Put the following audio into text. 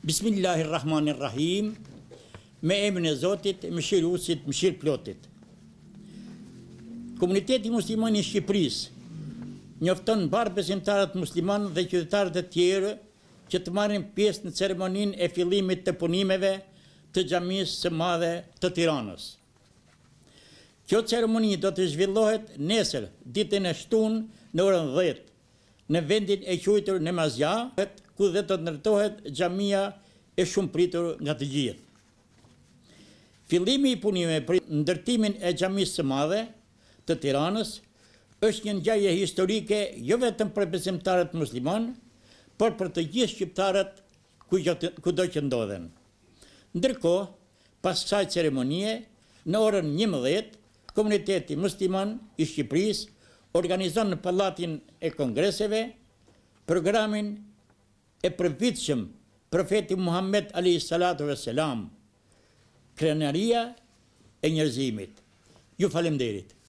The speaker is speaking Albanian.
Bismillahirrahmanirrahim, me emrin e Zotit, mëshiruesit, mëshirëplotit. Komuniteti musliman i Shqipërisë njofton mbar besimtarët musliman dhe qytetarët e tjerë që të marrin pjesë në ceremoninë e fillimit të punimeve të xhamisë së madhe të Tiranës. Kjo ceremoni do të zhvillohet nesër, ditën e shtunë, në orën 10, në vendin e quajtur Nemazja, ku dhe të ndërtohet xhamia e shumë pritur nga të gjithë. Fillimi i punimeve për ndërtimin e xhamisë së madhe të Tiranës është një ngjarje historike jo vetëm për besimtarët musliman, por për të gjithë shqiptarët kudo që ndodhen. Ndërkohë, pas kësaj ceremonie, në orën 11, komuniteti musliman i Shqipërisë organizon në Pallatin e Kongreseve programin e përvitshëm Profeti Muhammed alayhi salatu vesselam, krenaria e njerëzimit. Ju falemnderit.